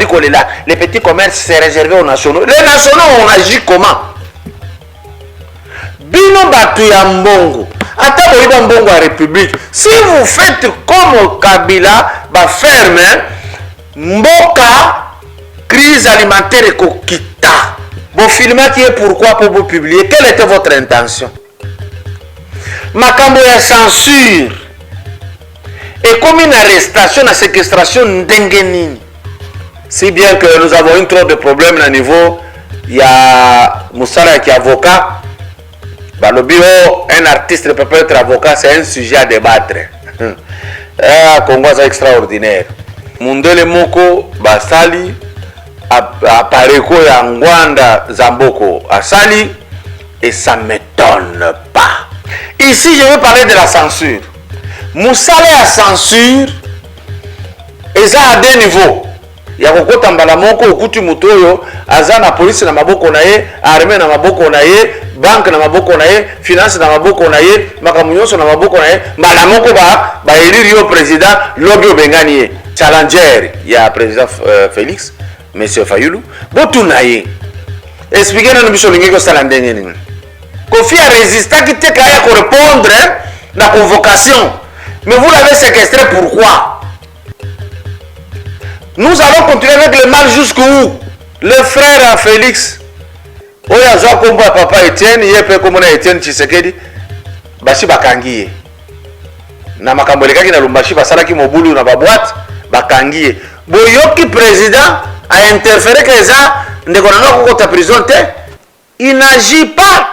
dit que les petits commerces c'est réservé aux nationaux. Les nationaux on agit comment? Bino batu ya mbongo. Ata boiba mbongo à République. Si vous faites comme Kabila, ba ferme, mboka crise alimentaire et kokita. Bon film qui est pourquoi pour vous publier? Quelle était votre intention? Makambo ya censure. Et comme une arrestation, une séquestration n'dengenini. Si bien que nous avons eu trop de problèmes au niveau, il y a Moussala qui est avocat. Le bureau, un artiste ne peut pas être avocat, c'est un sujet à débattre. Congo, c'est extraordinaire. Mundele Moko, Basali, Apareko, Yangwanda, Zamboko, Asali, et ça ne m'étonne pas. Ici, je veux parler de la censure. Moussala ya censure, et ça à deux niveaux. Il y a beaucoup de moko okuti mutoyo aza na police na maboko na ye, armée na maboko na ye, banque na maboko na ye, finance na maboko na ye, makamunyoso na maboko na ye, mbala moko ba élire yo président lobi obengani ye. Challenger, il y a président Félix, monsieur Fayulu, botu na ye. Expliquez nous biso lingi ko sala ndenge nini. Kofi a résisté qui te kaya ko répondre la convocation. Mais vous l'avez séquestré pourquoi? Nous allons continuer avec le mal jusqu'où? Le frère Félix, oya zwa kombo papa Etienne, yepe komona Etienne Tshisekedi, bashi bakangiye. Na makambo lekaki na Lumbashi basalaki mobulu na babwate, bakangiye. Boyoki président a interféré que ça ndeko na kokota prison te, il n'agit pas.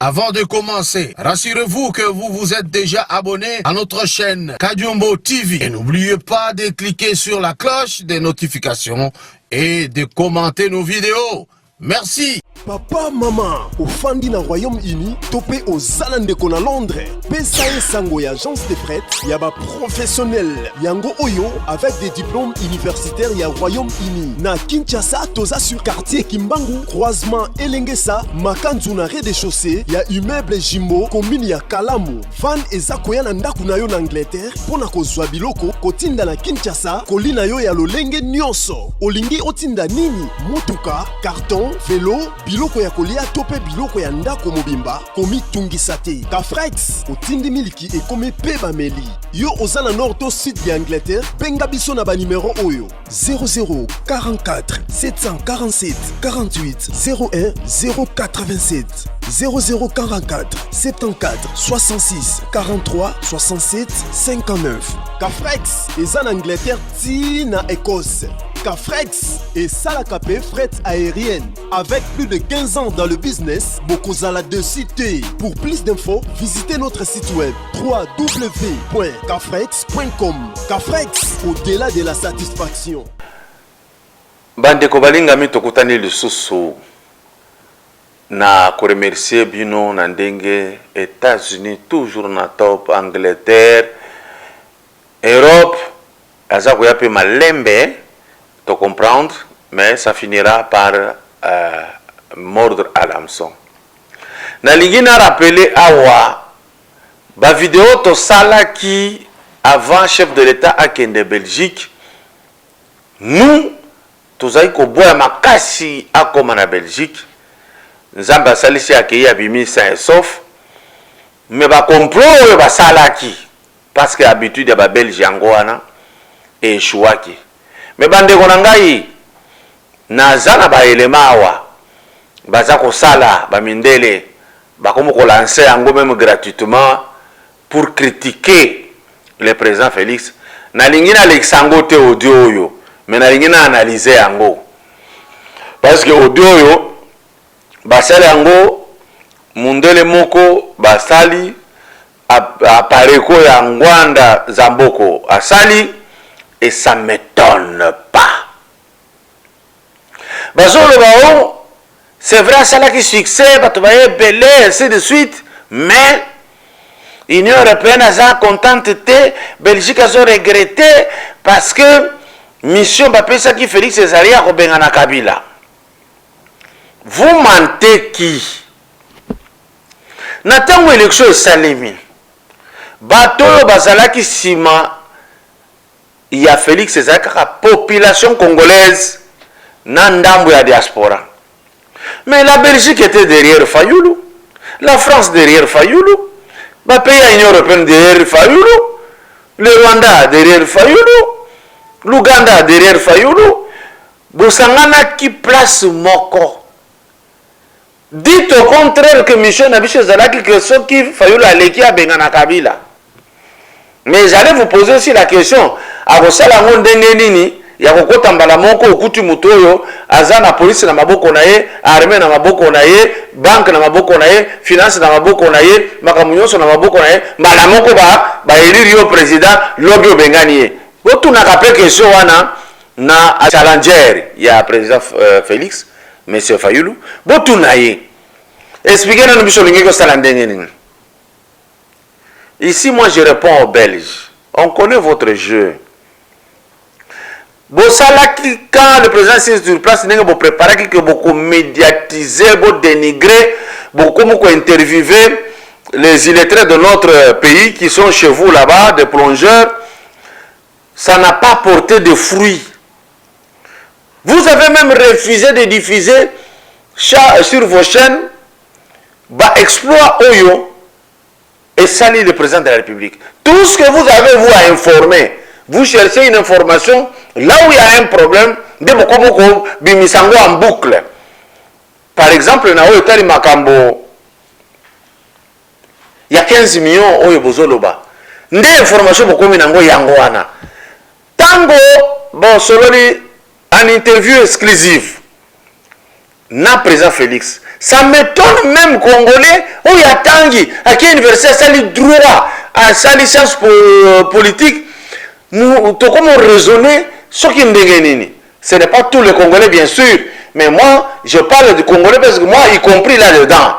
Avant de commencer, rassurez-vous que vous vous êtes déjà abonné à notre chaîne Kadiombo TV. Et n'oubliez pas de cliquer sur la cloche des notifications et de commenter nos vidéos. Merci. Papa, maman, au Fandi na Royaume-Uni, topé aux Zalandeko na Londres. PSAE Sango ya agence de prêt, yaba professionnel. Yango Oyo, avec des diplômes universitaires ya Royaume-Uni. Na Kinshasa, toza sur quartier Kimbangu, croisement Elengesa, Makanzu na rez-de-chaussée, ya immeuble Jimbo, commune ya Kalamu. Van ezakoya na ndaku na yo na Angleterre, pona kozwa biloko, kotinda na Kinshasa, kolina yo ya lolenge nyonso. Olingi otinda nini? Motuka, carton, vélo, biloko ya kolia tope biloko ya ndako mobimba komi tungisa te. Kafrex otindi miliki e komi peba meli. Yo ozana nord to sud de Angleterre, benga biso na ba numéro oyo 0044 747 48 01 087 0044 74 66 43 67 59. Kafrex eza na Angleterre ti na Écosse. Kafrex et Salakapé fret aérienne. Avec plus de 15 ans dans le business, Bokozala de cité. Pour plus d'infos, visitez notre site web www.kafrex.com. Kafrex, au-delà de la satisfaction. Bande kobalinga mitokutani lisusu na remercier bino na ndenge États-Unis toujours na top, Angleterre, Europe, aza koyape malembe. De comprendre, mais ça finira par mordre à l'hameçon. Nalingi na rappelé awa ba vidéo to sala qui avant chef de l'État à Kende Belgique, nous tozai ko boya makasi akoma na Belgique, nzamba salisi akei abimi sain et sauf, mais ba complot ba sala qui parce que habitude ya ba Belge yango wana et échouaki. Mais bande konangai naza na ba elema awa baza ko sala ba mindele ba komo ko lancer yango même gratuitement pour critiquer le président Félix. Na lingi na Alexango te audio yo, mais na lingi na analyser yango. Parce que audio yo basala yango mundele moko basali apareko ya Ngwanda Zamboko asali. Et ça ne m'étonne pas. C'est vrai, ça là qui succès, tu vas belé, ainsi de suite. Mais Union européenne a contente, Belgique a regretté parce que mission bapesa qui Félix Césaria Robengana Kabila. Vous mentez qui? Natango élection Salemi. Bato bazalaki sima. Il y a Félix Césaire, la population congolaise, n'andambo ya diaspora. Mais la Belgique était derrière Fayoulou, la France derrière Fayoulou, le pays à l'Union européenne derrière Fayoulou, le Rwanda derrière Fayoulou, l'Ouganda derrière Fayoulou, Boussangana qui place Moko. Dites au contraire que Michel Nabiche Zalaki, que ceux qui Fayoulou a l'équipe à Bengana Kabila. Mais j'allais vous poser aussi la question. Akosala ngondenge nini ya kokota mbala moko okuti mutoyo aza na police na maboko na ye, armée na maboko na ye, banque na maboko na ye, finance na maboko na ye, makamunyoso na maboko na ye, mbala moko ba élire yo président lobby obengani ye. Botu na kapé question wana na challenger ya président Félix monsieur Fayoulou botu na ye. Expliquez nous biso lingi ko sala ndenge nini. Ici moi je réponds aux Belges. On connaît votre jeu. Quand le président est sur place, vous préparez que beaucoup médiatiser, beaucoup dénigrer, beaucoup interviewer les illettrés de notre pays qui sont chez vous là-bas, des plongeurs. Ça n'a pas porté de fruits. Vous avez même refusé de diffuser sur vos chaînes exploit Oyo et salir le président de la République. Tout ce que vous avez vous à informer, vous cherchez une information là où il y a un problème, de beaucoup bimisango en boucle. Par exemple, na Otali Makambo, il y a 15 millions Oyo Bozoloba. Nde information beaucoup minango yangoana. Tango, bon, selon en interview exclusive, na président Félix. Ça m'étonne même Congolais où il y a Tanguy, à quelle université ça lui droit à sa licence politique. Nous, comment raisonner ce qui n'est ce n'est pas tous les Congolais bien sûr, mais moi je parle du Congolais parce que moi y compris là-dedans.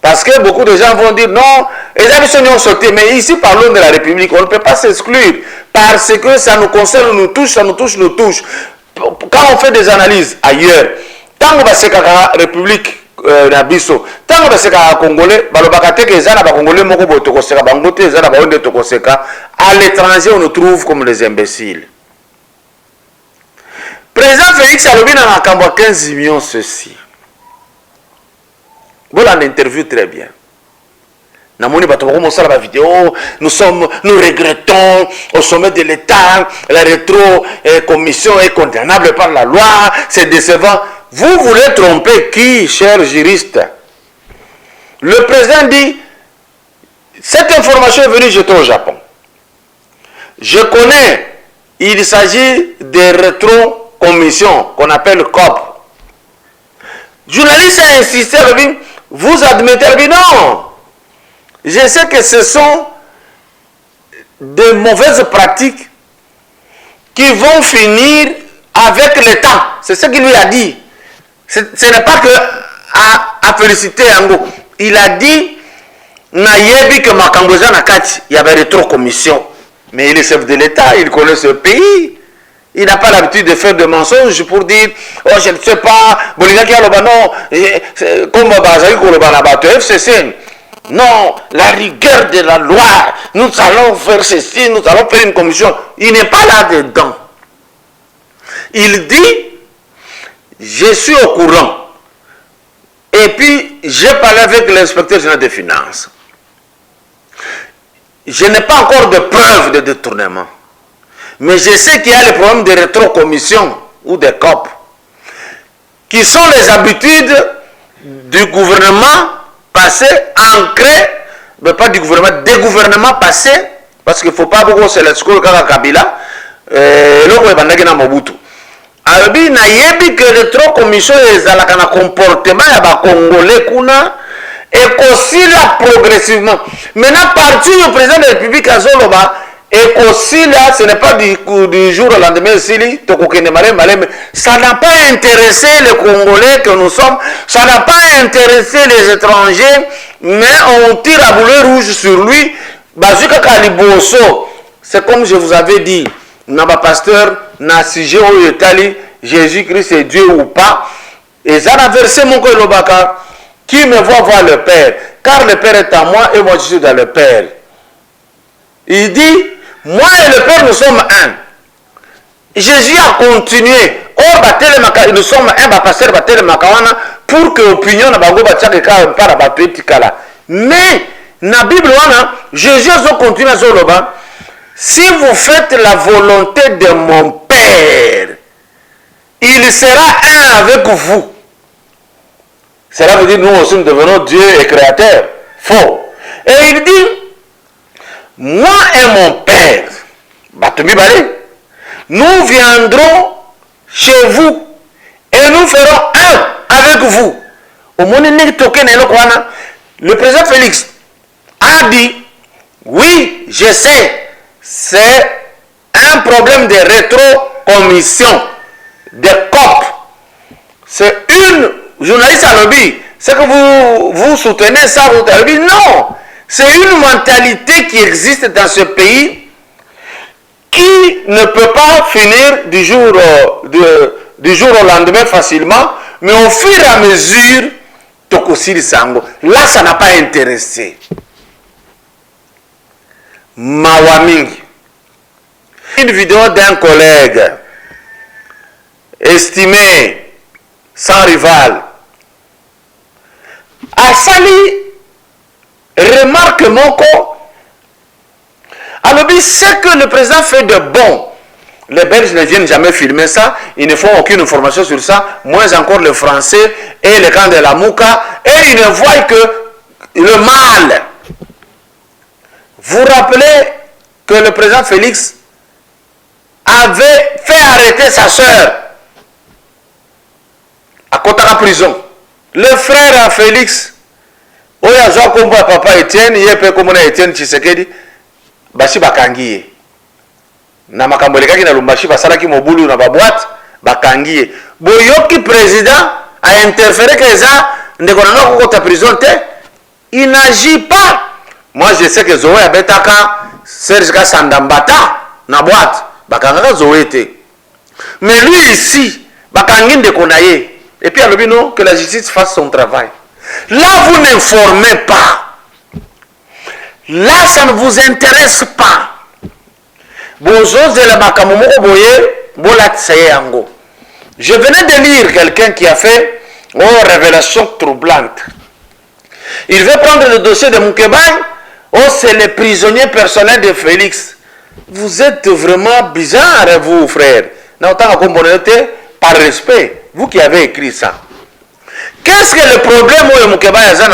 Parce que beaucoup de gens vont dire non, les habitants ont sauté, mais ici parlons de la République, on ne peut pas s'exclure parce que ça nous concerne, nous touche, ça nous touche, nous touche. Quand on fait des analyses ailleurs, tant que c'est la République na biso tango baseka congolais balobaka te que ezana ba congolais moko boto koseka bango te ezana ba onde to koseka à l'étranger on nous trouve comme les imbéciles. Président Félix alobi na makambo 15 millions ceci. Voilà l'interview très bien. Namoni bato bako mosala ba vidéo, nous regrettons au sommet de l'État, la rétro-commission est condamnable par la loi, c'est décevant. Vous voulez tromper qui, cher juriste? Le président dit, cette information est venue jeter au Japon. Je connais, il s'agit des rétro-commissions qu'on appelle COP. Journaliste a insisté, vous admettez, non. Je sais que ce sont de mauvaises pratiques qui vont finir avec le temps. C'est ce qu'il lui a dit. Ce n'est pas que à féliciter Yango. Il a dit Nayebi que Makamboza Nakati, il y avait rétro-commission. Mais il est chef de l'État, il connaît ce pays. Il n'a pas l'habitude de faire des mensonges pour dire oh je ne sais pas, Bolingaki Alobano, comme Bazali Kolobana Bato FCC. Non, la rigueur de la loi, nous allons faire ceci, nous allons faire une commission. Il n'est pas là-dedans. Il dit je suis au courant. Et puis, j'ai parlé avec l'inspecteur général des finances. Je n'ai pas encore de preuves de détournement. Mais je sais qu'il y a les problèmes de rétro-commission ou des COP, qui sont les habitudes du gouvernement passé, ancré, mais pas du gouvernement, des gouvernements passés, parce qu'il ne faut pas beaucoup se laisser comme Kabila, et l'autre Mobutu. Alors, il y que les trois commissions ont un comportement congolais et aussi là progressivement. Maintenant, parti du président de la République à Zoloba, Et aussi là, ce n'est pas du jour au lendemain, ça n'a pas intéressé les Congolais que nous sommes, ça n'a pas intéressé les étrangers, mais on tire à boulet rouge sur lui. C'est comme je vous avais dit, Naba pasteur, na sujet au Italie, Jésus-Christ est Dieu ou pas. Et ça a versé mon cœur Lobaka, qui me voit voir le Père, car le Père est à moi et moi je suis dans le Père. Il dit, moi et le Père, nous sommes un. Jésus a continué. Or, nous sommes un, pasteur, pour que l'opinion n'a pas mais, dans la Bible, Jésus a continué à dire, si vous faites la volonté de mon Père, il sera un avec vous. Cela veut dire nous aussi nous devenons Dieu et créateur. Faux. Et il dit, moi et mon Père, nous viendrons chez vous et nous ferons un avec vous. Le président Félix a dit, oui, je sais, c'est un problème de rétrocommission, de COP. C'est une journaliste à lobby. C'est que vous soutenez ça, vous lobby. Non, c'est une mentalité qui existe dans ce pays qui ne peut pas finir du jour au lendemain facilement, mais au fur et à mesure, là, ça n'a pas intéressé. Mawaming. Une vidéo d'un collègue estimé sans rival a sali remarque Moko. Alors, ce que le président fait de bon, les Belges ne viennent jamais filmer ça, ils ne font aucune information sur ça, moins encore le français et le camp de la Mouka, et ils ne voient que le mal. Vous rappelez que le président Félix avait fait arrêter sa soeur à Kotara prison. Le frère à Félix, Oya Komba papa Etienne, Yepe Komona Etienne Tshisekedi, Bashi Bakangiye. Na makambo lekaki na Lumbashi basalaki mobulu na baboite bakangiye. Boyoki président a interféré que ça ndeko na kokota prison te. Il n'agit pas. Moi je sais que Zoé abetaka Serge Kasandambata na boîte bakanga Zoé te. Mais lui ici bakangi ndeko na ye. Et puis alors non que la justice fasse son travail. Là vous n'informez pas. Là ça ne vous intéresse pas. Je venais de lire quelqu'un qui a fait révélation troublante. Il veut prendre le dossier de Moukebay. C'est le prisonnier personnel de Félix. Vous êtes vraiment bizarre, vous, frère. Par respect, vous qui avez écrit ça. Qu'est-ce que le problème où Moukebay ça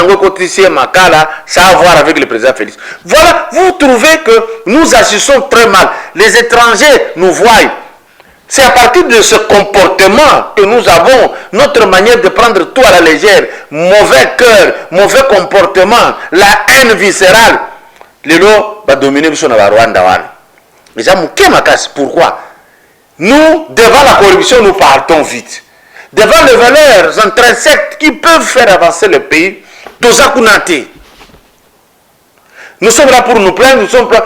a à voir avec le président Félix? Voilà, vous trouvez que nous agissons très mal. Les étrangers nous voient. C'est à partir de ce comportement que nous avons notre manière de prendre tout à la légère. Mauvais cœur, mauvais comportement, la haine viscérale. Les lots va dominer sur la Rwanda. Mais ça, pourquoi? Nous, devant la corruption, nous partons vite. Devant les valeurs intrinsèques qui peuvent faire avancer le pays, nous sommes là pour nous plaindre, nous sommes là.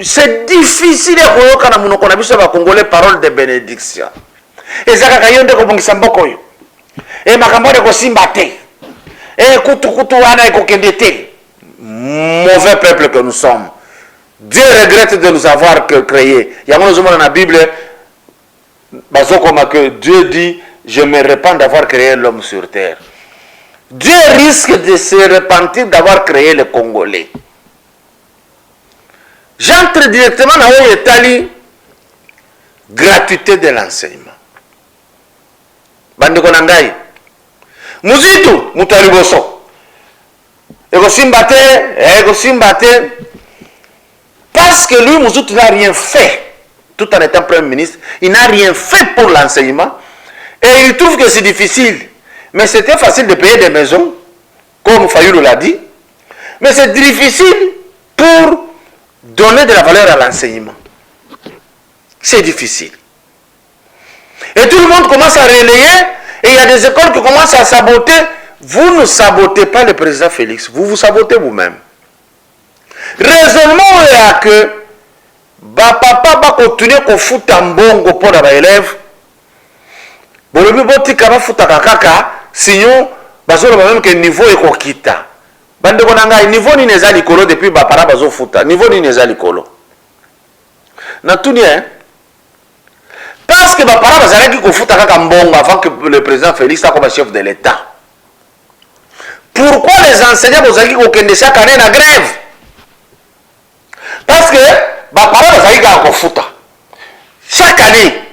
C'est difficile de Congolais parole de bénédiction. Et ça et mauvais peuple que nous sommes. Dieu regrette de nous avoir créés. Il y a dans la Bible que Dieu dit, je me répands d'avoir créé l'homme sur terre. Dieu risque de se repentir d'avoir créé les Congolais. J'entre directement dans l'Italie, gratuité de l'enseignement. Bande Konangai. Muzitu, Mutariboso. Ego Simbate. Parce que lui, Muzitu n'a rien fait, tout en étant Premier ministre, il n'a rien fait pour l'enseignement. Et il trouve que c'est difficile. Mais c'était facile de payer des maisons, comme Fayulu l'a dit. Mais c'est difficile pour donner de la valeur à l'enseignement. C'est difficile. Et tout le monde commence à relayer, et il y a des écoles qui commencent à saboter. Vous ne sabotez pas le président Félix, vous vous sabotez vous-même. Raisonnement est que papa va continuer à foutre un bongo pour les élèves. Bolobi botika ba futa kaka, sinon bazolo même que niveau ekokita. Bande konanga niveau ni neza likolo depuis ba para bazo futa. Niveau ni neza likolo. Na tuni parce que ba para bazalaki ko futa kaka mbongo avant que le président Félix soit comme chef de l'État. Pourquoi les enseignants bazalaki ko kende chaque année na grève? Parce que ba para bazalaki ko futa. Chaque année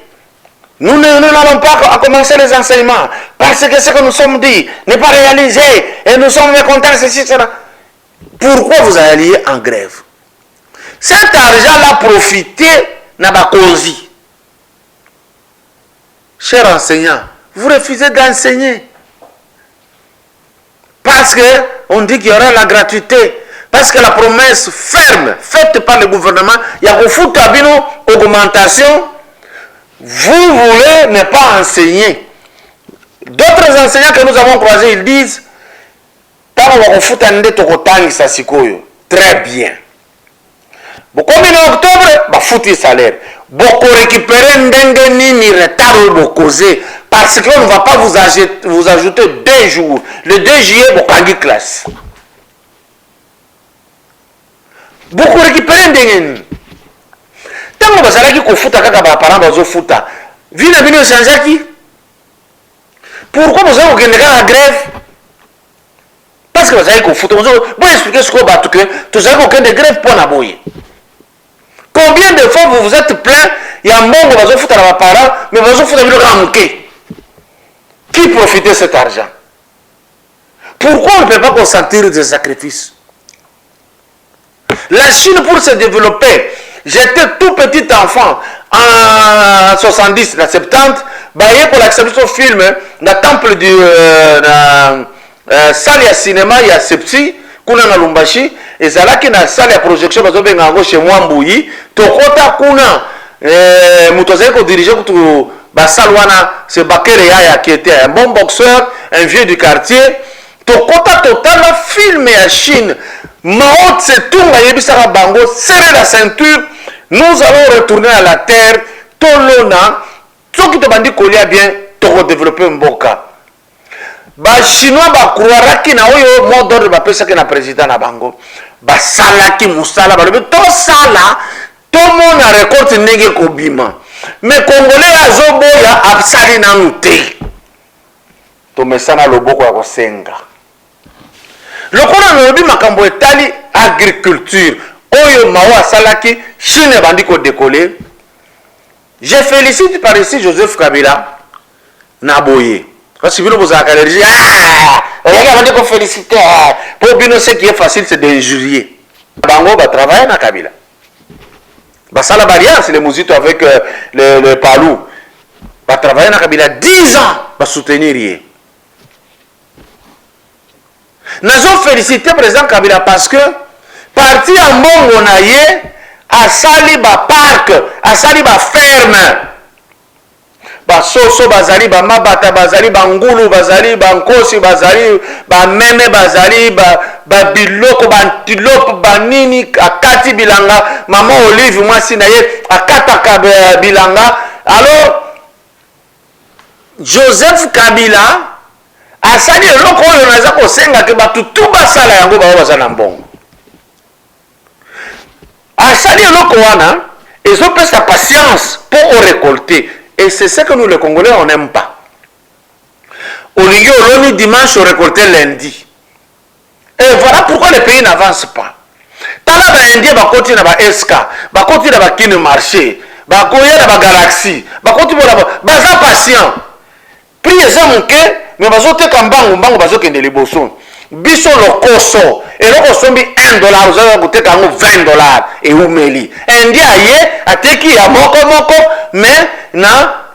nous n'allons pas commencer les enseignements parce que ce que nous sommes dit n'est pas réalisé et nous sommes mécontents, ceci, cela. Pourquoi vous allez en grève? Cet argent-là, profitez n'a pas cause. Chers enseignants, vous refusez d'enseigner parce qu'on dit qu'il y aura la gratuité, parce que la promesse ferme faite par le gouvernement, il y a une augmentation. Vous voulez ne pas enseigner. D'autres enseignants que nous avons croisés, ils disent très bien. Comme en octobre, bah foutu salaire. Beaucoup récupérer ni retard ou causer parce qu'on ne va pas vous ajouter 2 jours. Le 2 juillet, beaucoup classe. Beaucoup récupérer ndengeni. Tant que bazalaki ko futa kaka ba parents bazo futa. Vina bino changeaki. Pourquoi vous avez organisé la grève? Parce que vous avez ko futa. Vous expliquer ce qu'on va tout que vous avez aucune grève pour la boye. Combien de fois vous vous êtes plaint, il y a un monde qui va foutre à parents, mais vous foutre à manquer. Qui profite de cet argent? Pourquoi on ne peut pas consentir des sacrifices? La Chine, pour se développer, j'étais tout petit enfant en 70, en 70, pour l'accepter ce film, dans le temple du salle de cinéma, il y a Sepsi, kuna na Lumbashi, et ça là qui na salle de projection, parce que chez moi Mbouyi, tokota kuna, mutozé ko diriger pour Basalwana, c'est Bakere Yaya qui était un bon boxeur, un vieux du quartier, tokota total film à Chine. Mao Tse-tung a yebisaka bango, serrer la ceinture, nous allons retourner à la terre, tolona, ceux qui te bandit kolia bien, to développer un boka. Ba chinois ba croiraki na oyo mot d'ordre ba pesa que na président na bango. Ba salaki musala ba le to sala, to mon a récolte nege kobima. Mais congolais azoboya absali na nuté. To mesana loboko ya kosenga. Lokola lobi makambo etali agriculture oyo mawa salaki Chine bandi ko décoller. Je félicite par ici Joseph Kabila na boye. Parce que vous avez allergie, regardez qu'on félicite. Pour bien ce qui est facile, c'est d'injurier. Bango va travailler na Kabila. Basala Baria, c'est le Mouzito avec le Palou. Va travailler na Kabila 10 ans, va soutenir. Nous avons félicité le président Kabila parce que parti en Bongo naye a sali ba parc, a sali ba ferme. Ba soso bazali ba mabata bazali ba ngulu bazali ba nkosi bazali ba meme bazali ba biloko ba antilope ba nini akati bilanga mama Olive mwasi na ye akataka bilanga. Alors Joseph Kabila asali eloko oyo naza kosenga ke batu tu basala yango ba bazana mbongo. Asali eloko wana ezopesa patience pour récolter. Et c'est ce que nous les Congolais on n'aime pas. Au lieu de dimanche on récolte lundi. Et voilà pourquoi le pays n'avance pas. Tala ba Indien ba koti na ba SK, ba koti na ba Kine marché, ba koya na ba Galaxy, ba koti na ba baza patient. Prix exemple que mais bazo te kambango mbango bazo kende liboso. Biso lokoso et lokosombi $1 vous allez goûter kango $20 et umeli. Indien aye ateki ya moko mais na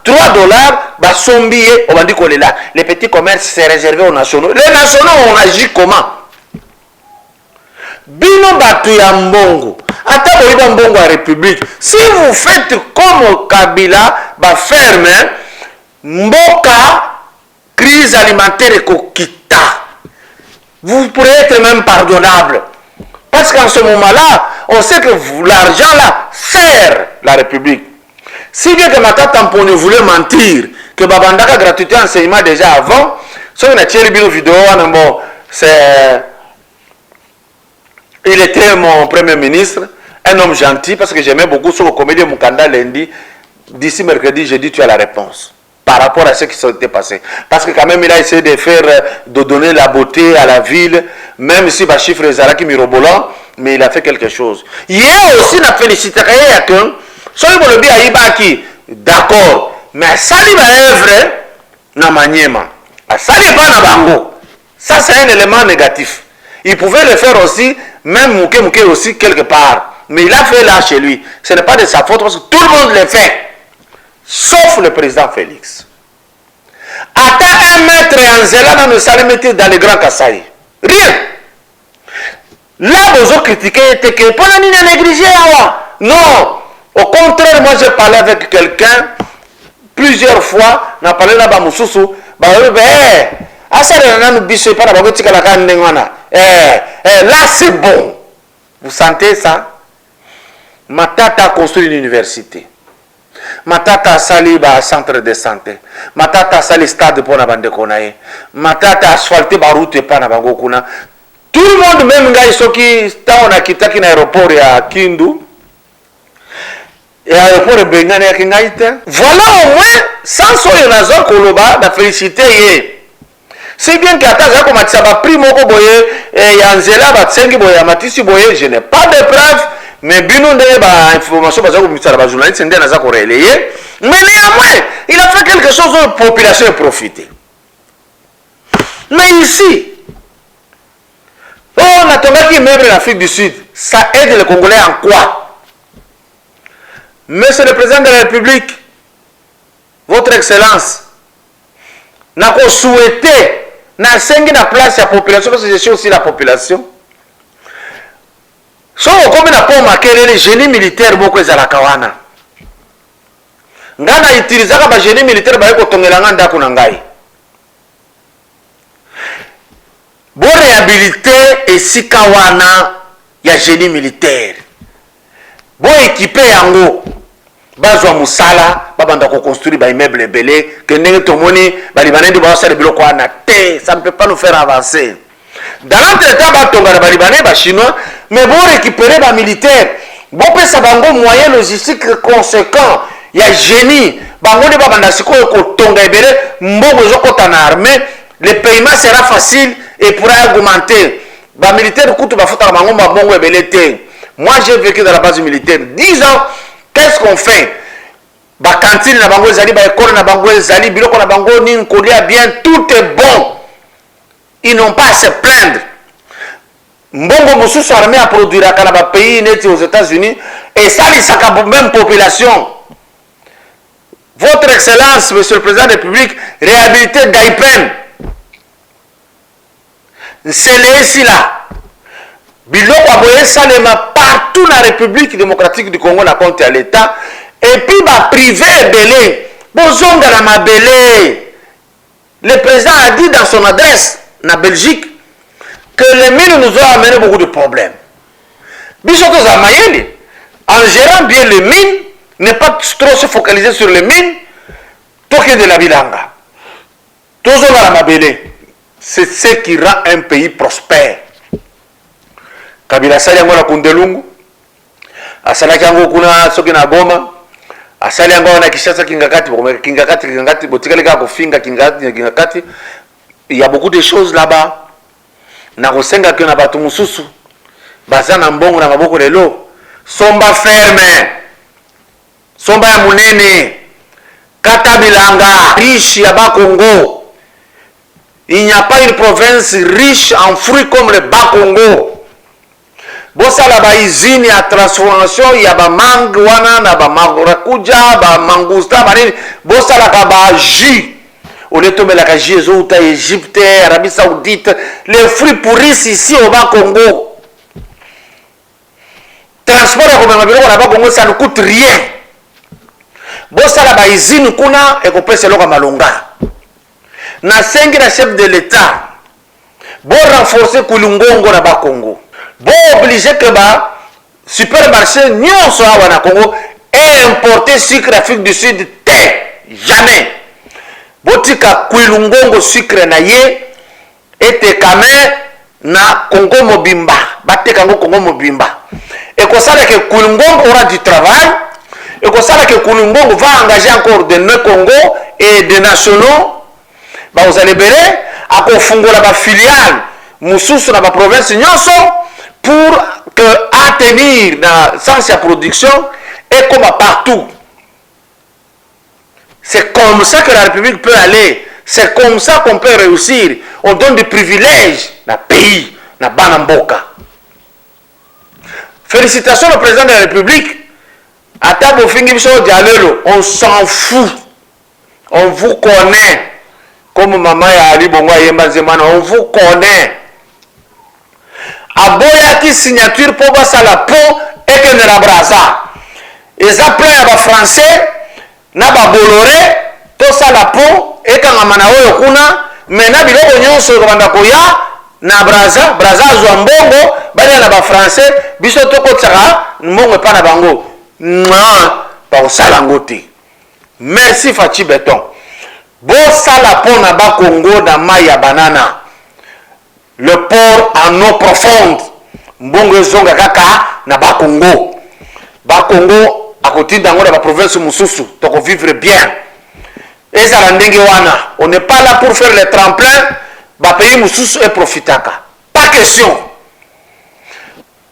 $3 basombi on va dire que là les petits commerces c'est réservé aux nationaux. Les nationaux on agit comment? Bino batu ya mbongo ata boyiba mbongo ya république. Si vous faites comme Kabila baferme mboka crise alimentaire ekokita, vous pourrez être même pardonnable. Parce qu'en ce moment-là, on sait que l'argent là sert la République. Si bien que Matata Mpone voulait mentir, que Babandaka gratuité enseignement déjà avant, si on a tiré une vidéo, il était mon premier ministre, un homme gentil, parce que j'aimais beaucoup sur le comédien Mukanda lundi. D'ici mercredi, j'ai dit tu as la réponse par rapport à ce qui s'était passé. Parce que quand même, il a essayé de donner la beauté à la ville, même si les chiffres sont qui mirobolants, mais il a fait quelque chose. Hier aussi, on a félicité quelqu'un, celui qui a dit Aïbaki, d'accord, mais ça lui va œuvre na maniema. Ça lui pas na bango. Ça, c'est un élément négatif. Il pouvait le faire aussi, même Mouké aussi, quelque part. Mais il a fait là chez lui. Ce n'est pas de sa faute parce que tout le monde le fait. Sauf le président Félix. Ata un maître en Zélanda ne s'allait mettre dans les grands Kassai. Rien. Là, vous avez critiqué, que pour la ligne négligée. Non. Au contraire, moi j'ai parlé avec quelqu'un plusieurs fois. On a parlé là-bas, Moussoussou. Là, c'est bon. Vous sentez ça? Matata a construit une université. Matata a sali un centre de santé. Matata a sali stade pour la bande konaye. Matata a asphalté la route pour la bande kuna. Tout le monde, même gars, ceux qui sont à Kitaki, l'aéroport à Kindu, et l'aéroport de Bengane à Kingaïte. Voilà au moins, sans soyer nazo koloba, la félicité. C'est bien qu'à ta comme ça va primo boye et Yanzela va tsengi boye matisi boye, je n'ai pas de preuves. Mais bino de ba information baza ko mitsa ba journaliste ndé naza ko relayer, mais néanmoins il a fait quelque chose dont la population a profité. Mais ici on a tombé qui même en Afrique du Sud, ça aide les Congolais en quoi? Monsieur le président de la République, votre excellence n'a pas souhaité n'a sengi na place la population parce que je suis aussi la population. So comme na po makelele génie militaire boko ezalaka wana ngana utilizaka ba génie militaire ba ko tongelanga ndako na ngai bo réhabiliter esika wana ya génie militaire bo équiper yango bazwa musala babanda ko construire ba immeuble belé que ndenge tomoni ba libanais ba sala biloko wana te, ça ne peut pas nous faire avancer. Dans l'entretemps, les Libanais, les Chinois, mais vous récupérez les militaires. Vous avez un moyen logistique conséquent. Il y a génie. Le paiement sera facile et pourra augmenter. Les militaires, moi, j'ai vécu dans la base militaire 10 ans. Qu'est-ce qu'on fait? La cantine, l'école, tout est bon. Ils n'ont pas à se plaindre. Mbongo Moussous armé à produire à Canada, pays net aux États-Unis, et ça, il même population. Votre Excellence, Monsieur le Président de la République, réhabilité Gaïpen. C'est les là. Biloko aboye salema partout dans la République démocratique du Congo, la compte à l'État, et puis bah privé belé. Bozonga la mabelé. Le président a dit dans son adresse na Belgique que les mines nous ont amené beaucoup de problèmes. Bissoto Zamayeli, en gérant bien les mines, ne pas trop se focaliser sur les mines, toquer de la bilanga. Toujours à la mabélé. C'est ce qui rend un pays prospère. Kabila Saliango la Kundelungu, Asalakiango Kuna Sokina Goma, Asaliango na Kishasa Kingakati, Botikalika Kofinga Kingakati. Il y a beaucoup de choses là-bas. Nakosenga que na batu mususu. Bazana mbongo na maboko lelo. Somba ferme. Somba ya munene. Kata Bilanga, riche ya Bas-Congo. Il n'y a pas une province riche en fruits comme le Bas-Congo. Bossa la ba usine ya transformation, il y a ba mangue wana na ba maracuja, ba mangousta, bossa la ba jus. Au lieu de tomber la Jésus, Égypte, Arabie Saoudite, les fruits pourrissent ici au Bas-Congo. transport ya komema biloko na bakongo ça ne coûte rien. Bosala ba usine kuna ekopesa eloko malonga. Na sengi na chef de l'État bo renforcer kulungongo na bakongo. Bo obliger que ba supermarché nyonso awa na Congo et importer sucre Afrique du Sud jamais. Botika kulungongo sucre na ye ete kame na Congo mobimba bateka ngo Congo mobimba. Et comme ça que Kulungongo aura du travail, et comme ça que Kulungongo va engager encore de nos Congo et des nationaux, bah vous allez bérer à konfungola ba filiale mususu na ba province nyonso pour que atteindre na sens ya production et comme partout. C'est comme ça que la République peut aller, c'est comme ça qu'on peut réussir. On donne des privilèges na pays, na banamboka. Félicitations au président de la République. On s'en fout. On vous connaît. Comme maman Ali Bongo Yembazemana, on vous connaît. Aboyaki signature pour basa la peau et que ne la brasa. Et ça plein à français, na ba boloré, tout ça la peau et quand on a kuna, mais na biloko nyonso banda koya. Na braza zwambongo bali na ba français biso toko tsaka mbongo pa na bango pa osala ngote. Merci Fachi Beton. Bo sala po na ba Congo na mai ya banana. Le port en eau profonde. Mbongo ezonga kaka na ba Congo. Ba Congo akotinda ngo na ba province mususu toko vivre bien. Ezala ndenge wana. On n'est pas là pour faire les tremplins. Ba pays mususu et profitaka. Pas question.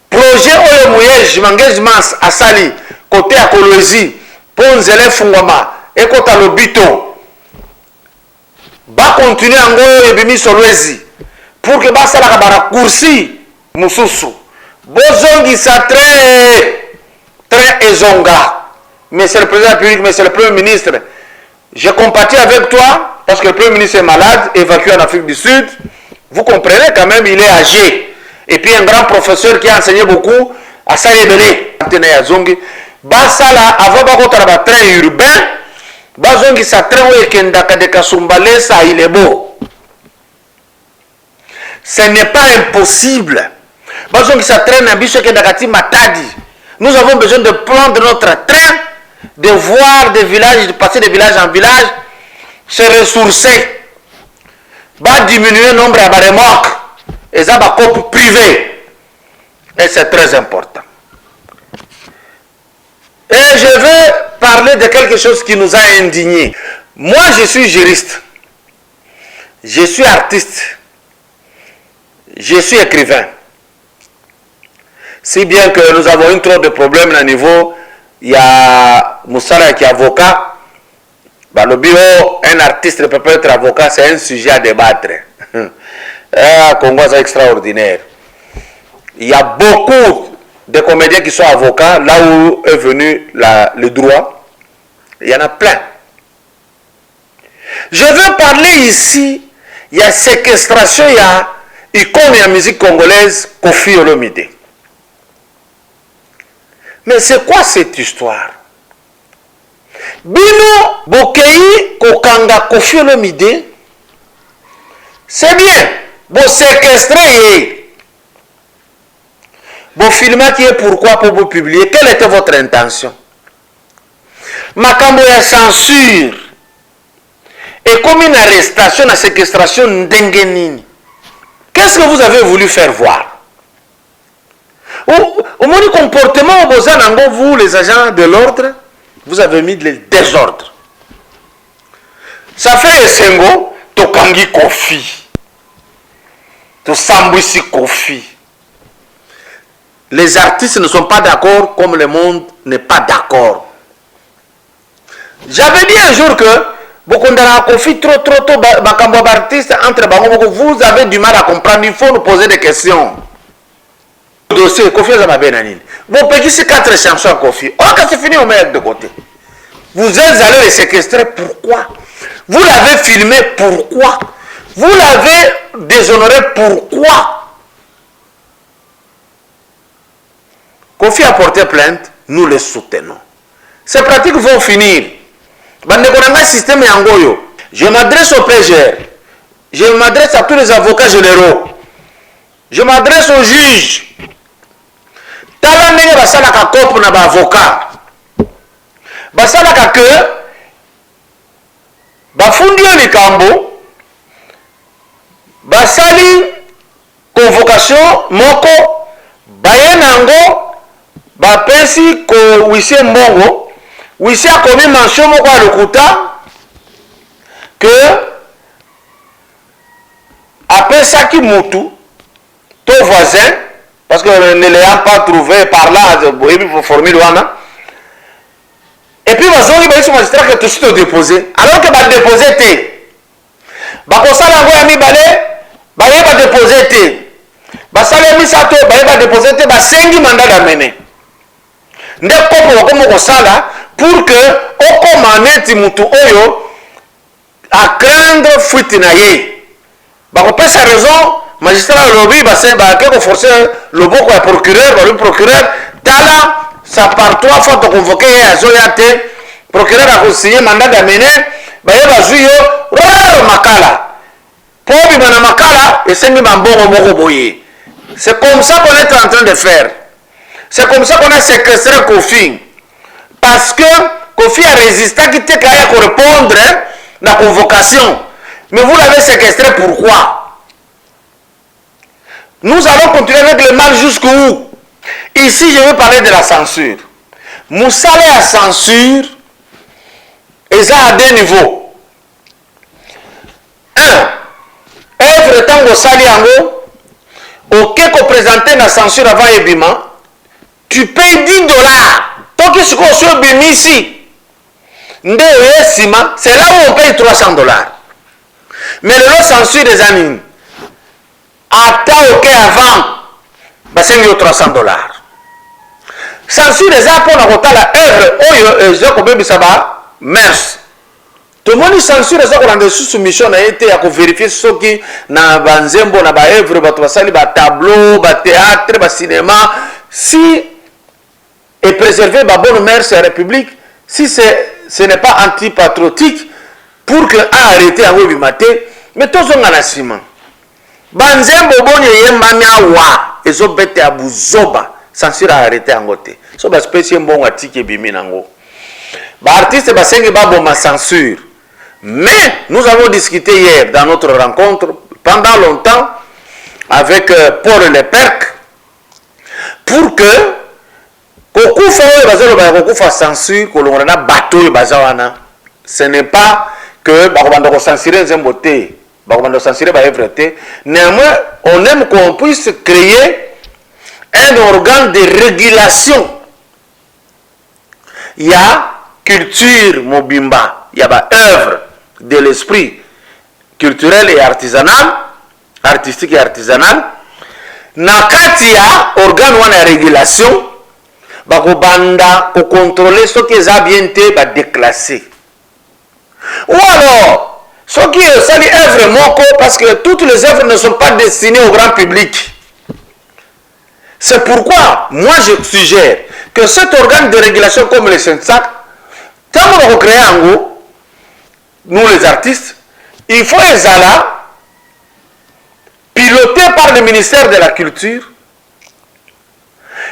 Projet oyo moyej engagement asali côté à Kolwezi ponzele fungwama et kota lobito. Ba continuer ngo ebimi solwezi pour que ba sala ka raccourci mususu. Bozongi sa très ezonga. Monsieur le président public, monsieur le premier ministre, je compatis avec toi. Parce que le Premier ministre est malade, évacué en Afrique du Sud. Vous comprenez quand même, il est âgé. Et puis un grand professeur qui a enseigné beaucoup à Salébélé. Basala, avant de train urbain, Bazongi sa train où Kendaka de Kasumbalé, ça il est beau. Ce n'est pas impossible. Bazongi sa train Nabiso Kendakati Matadi. Nous avons besoin de prendre notre train, de voir des villages, de passer de village en village. Se ressourcer, va diminuer le nombre de remorques et ça va couper privé. Et c'est très important. Et je vais parler de quelque chose qui nous a indignés. Moi, je suis juriste. Je suis artiste. Je suis écrivain. Si bien que nous avons eu trop de problèmes à niveau, il y a Moussala qui est avocat. Bah, le bureau, un artiste ne peut pas être avocat, c'est un sujet à débattre. Congo, c'est extraordinaire. Il y a beaucoup de comédiens qui sont avocats, là où est venu le droit. Il y en a plein. Je veux parler ici, il y a séquestration, il y a icône et musique congolaise, Koffi Olomide. Mais c'est quoi cette histoire? Bino Bokei Kokanga Koffi Olomide, c'est bien. Vous séquestrez, vous filmez qui est pourquoi pour vous publier. Quelle était votre intention? Makambo ya censure et comme une arrestation, une séquestration n'dengenini. Qu'est-ce que vous avez voulu faire voir? Au moins du comportement vous les agents de l'ordre, vous avez mis le désordre. Ça fait Sengo, Tokangi Koffi, Tosambwisi Koffi. Les artistes ne sont pas d'accord comme le monde n'est pas d'accord. J'avais dit un jour que Bokondara Koffi trop Bakambo artistes entre Bango, vous avez du mal à comprendre, il faut nous poser des questions. Le dossier Koffi Zamabenanine. Bon, petit 4 chansons à Koffi. Oh, quand c'est fini, on met de côté. Vous êtes allé les séquestrer, pourquoi? Vous l'avez filmé, pourquoi? Vous l'avez déshonoré, pourquoi? Kofi a porté plainte, nous les soutenons. Ces pratiques vont finir. Bandekonanga système yangoyo. Je m'adresse au PGR. Je m'adresse à tous les avocats généraux. Je m'adresse aux juges. Tala ndenge basalaka kopo na ba avocat. Basalaka que bafundi yo likambo basali convocation moko baye nango bapesi ko wise mbongo wise akomi mention moko ya lokuta que apesaki mutu to voisin parce que ne l'ayant pas trouvé par là pour formule wana et puis bazongi bayiso magistrat que tout suite déposé alors que ba déposé té bakosala yango ya mibale baye ba déposé té basala ya misato baye ba déposé té basengi mandat d'amener nde kopo bakomo kosala pour que okoma neti mutu oyo à craindre fuite na ye bakopesa raison magistrat lobby bakeko forcer loboko ya procureur le procureur tala ça part 3 fois de convoquer à Zoyate, procureur a signé mandat d'amener, baye bazui yo makala. Pobi mana makala et sengi mambongo moko boye. C'est comme ça qu'on est en train de faire. C'est comme ça qu'on a séquestré Kofi. Parce que Kofi a résisté qui était capable de répondre à la convocation. Mais vous l'avez séquestré pourquoi? Nous allons continuer avec le mal jusqu'où? Ici, je vais parler de la censure. Moussale à censure, et ça à deux niveaux. Un, œuvre tango sali yango, ok ko présenter la censure avant ebima, tu payes $10. Tant que ce qu'on soit bimi ici, c'est là où on paye $300. Mais le censure des animes, attends ok avant, c'est $300. Censure des apôts na kotala œuvre oyo ezoko bebisa ba mers. Tout le monde censure des apôts dans sous soumission na été à vérifier soki na banzembo na ba œuvre ba basali ba tableau, ba théâtre, ba cinéma si est préservé ba bonne mers de la République si ce n'est pas antipatriotique pour que arrêter à webimate mais tous on a ciment. Banzembo bonye yembami awa ezobete abuzoba censure a arrêté en côté. So ba spécial bon atiki bimi nango. Ba artiste ba sengi ba bon ma censure. Mais nous avons discuté hier dans notre rencontre pendant longtemps avec Paul Leperc pour que kokufa oyo bazalo ba kokufa censure kolongana bateau bazawana. Ce n'est pas que ba ko banda ko censurer nzembo te, ba ko banda censurer ba œuvre te. Néanmoins, on aime qu'on puisse créer un organe de régulation. Il y a culture mobimba, il y a œuvre de l'esprit culturel et artisanal, artistique et artisanal. Nakati ya organe wana régulation, bako banda pour contrôler ce qui est bien été ba déclassé. Ou alors, ce qui est sali œuvre moko parce que toutes les œuvres ne sont pas destinées au grand public. C'est pourquoi, moi je suggère que cet organe de régulation comme le SENSAC, quand on va créer en gros, nous les artistes, il faut les aller pilotés par le ministère de la Culture,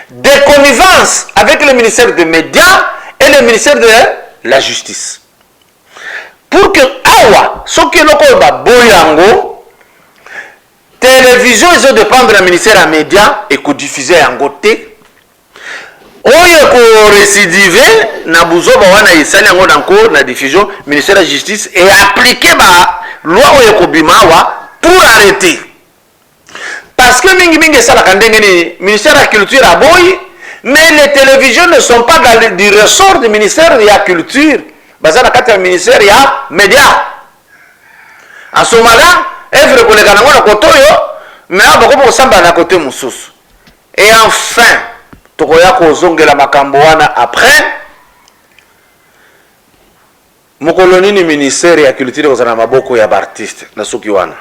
des connivences avec le ministère des Médias et le ministère de la Justice. Pour que, awa, ce qui est le boyango, télévision, ils ont dépendre du ministère des Médias et qu'on diffuse en côté. Oyo ko récidive na buzoba wana isali ngo danko na diffusion ministère de la Justice et appliquer ba loi oyo ko bimawa pour arrêter. Parce que mingi ça la kandenge ni ministère de la Culture a boy mais les télévisions ne sont pas dans du ressort du ministère de la Culture. Bazana kata ministère ya Médias. À ce moment-là, œuvre ko le kanango na kotoyo mais abako ko samba na côté mususu. Et enfin tokoya kozongela makambo wana après mokolo nini ministère ya culture kozana maboko ya artiste na soki wana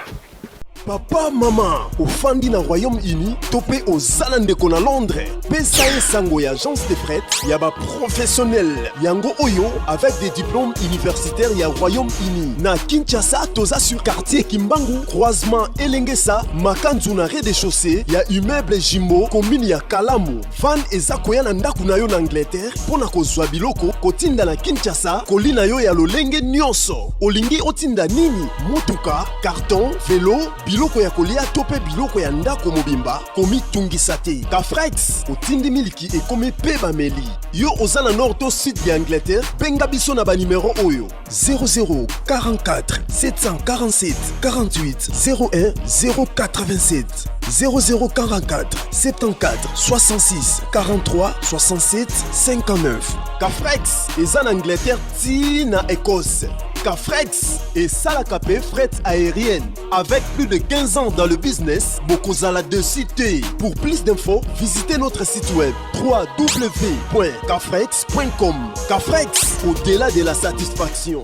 Papa, maman, ofandi na Royaume-Uni, topé aux Zalandeko na Londres. Pesa sango ya agence de fret, ya ba professionnel. Yango oyo avec des diplômes universitaires ya Royaume-Uni. Na Kinshasa, toza sur quartier Kimbangu, croisement Elengesa, makanzu na rez-de-chaussée, ya immeuble Jimbo, commune ya Kalamu. Van eza koya na ndaku na yo na Angleterre, pona kozwa biloko, kotinda na Kinshasa, kolina yo ya lolenge nyonso. Olingi otinda nini? Motuka, carton, vélo, biloko ya kolia tope biloko ya ndako mobimba, komi tungisa te. Kafrex, otindi miliki e komi pe bameli. Yo ozala nord to sud de Angleterre, benga biso na ba numéro oyo 0044 747 48 01 087 0044 74 66 43 67 59. Cafrex eza en Angleterre ti na Écosse. Cafrex et Salakapé fret aérienne. Avec plus de 15 ans dans le business, Bokozala de cité. Pour plus d'infos, visitez notre site web www.cafrex.com. Cafrex, au-delà de la satisfaction.